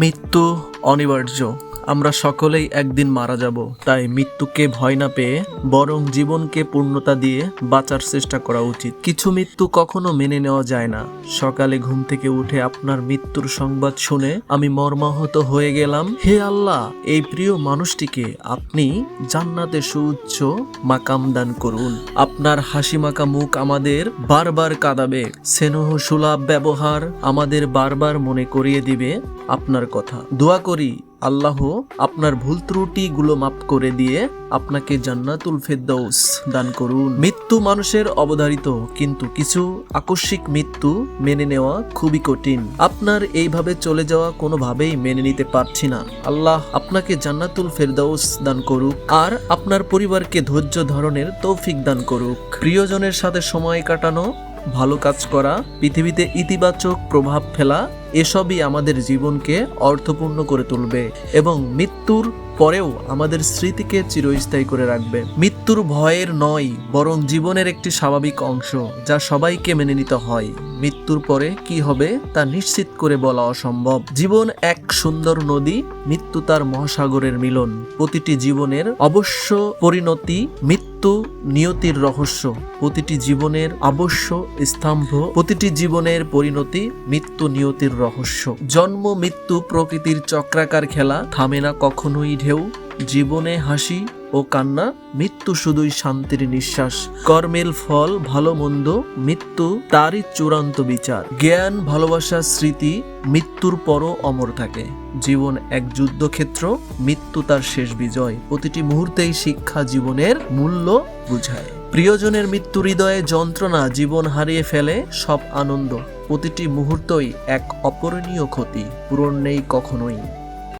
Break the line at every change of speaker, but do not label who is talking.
মৃত্যু অনিবার্য। আমরা সকলেই একদিন মারা যাব, তাই মৃত্যুকে ভয় না পেয়ে বরং জীবনকে পূর্ণতা দিয়ে বাঁচার চেষ্টা করা উচিত। কিছু মৃত্যু কখনো মেনে নেওয়া যায় না। সকালে ঘুম থেকে উঠে আপনার মৃত্যুর সংবাদ শুনে আমি মর্মাহত হয়ে গেলাম। হে আল্লাহ, এই প্রিয় মানুষটিকে আপনি জান্নাতে সুউচ্চ মাকাম দান করুন। আপনার হাসি মাখা মুখ আমাদের বারবার কাঁদাবে, স্নেহ সুলভ ব্যবহার আমাদের বারবার মনে করিয়ে দিবে আপনার কথা। দোয়া করি আল্লাহ আপনার ভুল ত্রুটি গুলো মাফ করে দিয়ে আপনাকে জান্নাতুল ফেরদাউস দান করুন। মৃত্যু মানুষের অবধারিত, কিন্তু কিছু আকস্মিক মৃত্যু মেনে নেওয়া খুবই কঠিন। আপনার এইভাবে চলে যাওয়া কোনোভাবেই মেনে নিতে পারছি না। আল্লাহ আপনাকে জান্নাতুল ফেরদাউস দান করুক আর আপনার পরিবারকে ধৈর্য ধারণের তৌফিক দান করুক। প্রিয়জনের সাথে সময় কাটানো, ভালো কাজ করা, পৃথিবীতে ইতিবাচক প্রভাব ফেলা, এসবই আমাদের জীবনকে অর্থপূর্ণ করে তুলবে এবং মৃত্যুর পরেও আমাদের স্মৃতিকে চিরস্থায়ী করে রাখবে। মৃত্যুর ভয়ের নয়, বরং জীবনের একটি স্বাভাবিক অংশ, যা সবাইকে মেনে নিতে হয়। মৃত্যুর পরে কি হবে তা নিশ্চিত করে বলা অসম্ভব। জীবন এক সুন্দর নদী, মৃত্যু তার মহাসাগরের মিলন। প্রতিটি জীবনের অবশ্য পরিণতি, মৃত্যু নিয়তির রহস্য। প্রতিটি জীবনের আবশ্য স্তম্ভ, প্রতিটি জীবনের পরিণতি, মৃত্যু নিয়তির রহস্য। জন্ম মৃত্যু প্রকৃতির চক্রাকার খেলা, থামে না কখনোই ঢেউ। জীবনে হাসি ও কান্না, মৃত্যু শুধুই শান্তির নিঃশ্বাস। কর্মের ফল ভালো মন্দ, মৃত্যু তারই চূড়ান্ত বিচার। জ্ঞান, ভালোবাসা, স্মৃতি মৃত্যুর পরও অমর থাকে। জীবন এক যুদ্ধক্ষেত্র, মৃত্যু তার শেষ বিজয়। প্রতিটি মুহূর্তেই শিক্ষা জীবনের মূল্য বুঝায়। প্রিয়জনের মৃত্যু হৃদয়ে যন্ত্রণা, জীবন হারিয়ে ফেলে সব আনন্দ। প্রতিটি মুহূর্তই এক অপূরণীয় ক্ষতি, পূরণ নেই কখনোই।